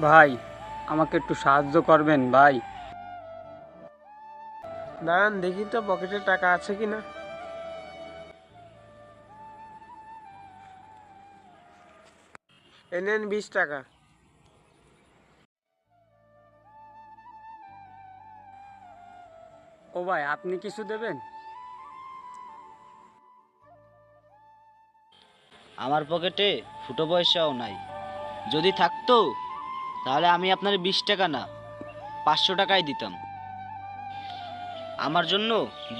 ভাই, আমাকে একটু সাহায্য করবেন ভাই? দাঁড়ান দেখি তো পকেটে টাকা আছে কিনা। এনেন 20 টাকা। ও ভাই, আপনি কিছু দেবেন? আমার পকেটে ফুটো পয়সাও নাই। যদি থাকতো তাহলে আমি আপনার 20 টাকা না 500 টাকাই দিতাম। আমার জন্য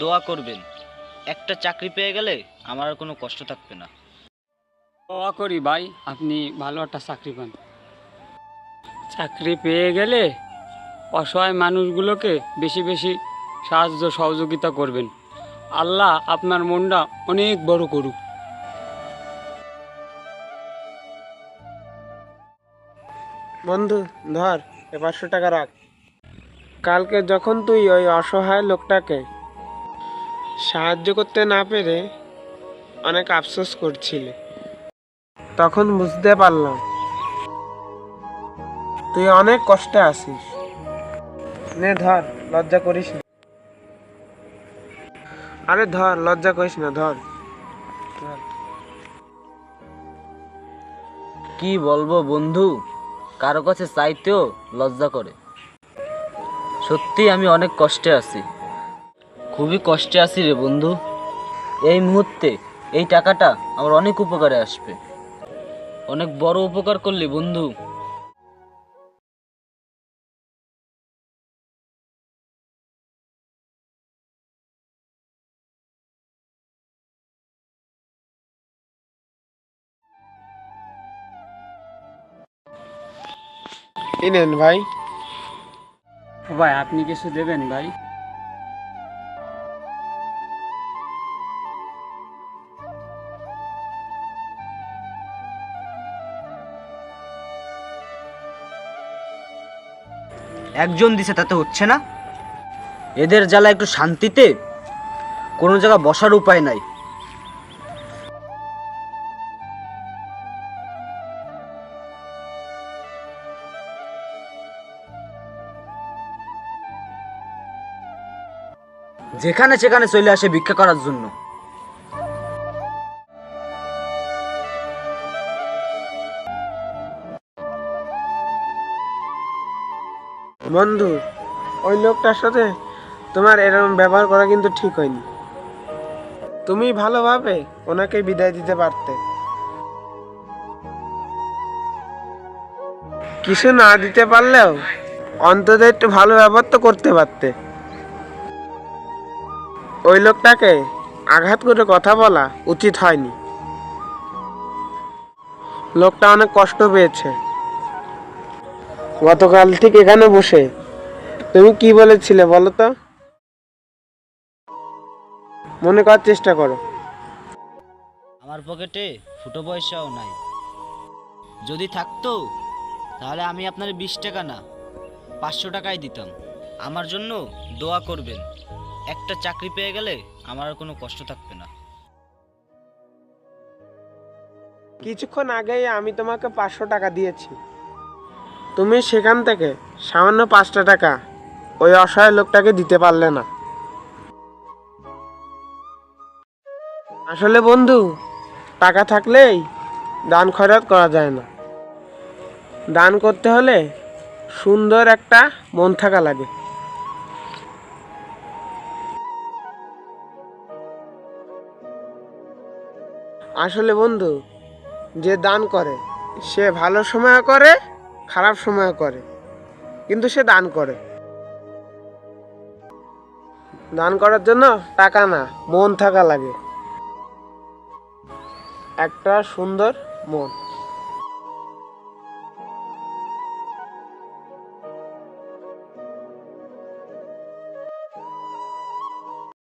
দোয়া করবেন, একটা চাকরি পেয়ে গেলে আমার আর কোনো কষ্ট থাকবে না। দোয়া করি ভাই, আপনি ভালো একটা চাকরি পান। চাকরি পেয়ে গেলে অসহায় মানুষগুলোকে বেশি বেশি সাহায্য সহযোগিতা করবেন। আল্লাহ আপনার মনটা অনেক বড় করুক। বন্ধু, ধর, 500 টাকা রাখ। কালকে যখন তুই ওই অসহায় লোকটাকে সাহায্য করতে না পেরে অনেক আফসোস করছিলি, তখন বুঝতে পারলাম তুই অনেক কষ্টে আছিস। নে ধর, লজ্জা করিস না। আরে ধর, লজ্জা করিস না, ধর ধর। কি বলবো বন্ধু, কারো কাছে চাইতেও লজ্জা করে। সত্যি আমি অনেক কষ্টে আছি, খুবই কষ্টে আছি রে বন্ধু। এই মুহূর্তে এই টাকাটা আমার অনেক উপকারে আসবে। অনেক বড় উপকার করলি বন্ধু। এই নেন ভাই। ও ভাই, আপনি কিছু দেবেন ভাই? একজন দিছে তাতে হচ্ছে না? এদের জ্বালা একটু শান্তিতে কোনো জায়গা বসার উপায় নাই। যেখানে সেখানে চলে আসে ভিক্ষা করার জন্য। বন্ধু, ওই লোকটার সাথে তোমার এরকম ব্যবহার করা কিন্তু ঠিক হয়নি। তুমি ভালোভাবে ওনাকে বিদায় দিতে পারতে, কিছু না দিতে পারলেও অন্তত একটু ভালো ব্যবহার তো করতে পারতে। ওই লোকটাকে আঘাত করে কথা বলা উচিত হয়নি। লোকটা অনেক কষ্ট পেয়েছে। গতকাল ঠিক এখানে বসে তুমি কি বলেছিলে বলো তো? মনে করার চেষ্টা করো। আমার পকেটে ফুটো পয়সাও নাই। যদি থাকতো তাহলে আমি আপনার 20 টাকা না 500 টাকাই দিতাম। আমার জন্য দোয়া করবেন, একটা চাকরি পেয়ে গেলে আমার আর কোনো কষ্ট থাকবে না। কিছুক্ষণ আগেই আমি তোমাকে 500 টাকা দিয়েছি, তুমি সেখান থেকে সামান্য 5টা টাকা ওই অসহায় লোকটাকে দিতে পারলে না। আসলে বন্ধু, টাকা থাকলেই দান খয়রাত করা যায় না। দান করতে হলে সুন্দর একটা মন থাকা লাগে। আসলে বন্ধু, যে দান করে সে ভালো সময় করে, খারাপ সময় করে, কিন্তু সে দান করে। দান করার জন্য টাকা না, মন থাকা লাগে, একটা সুন্দর মন।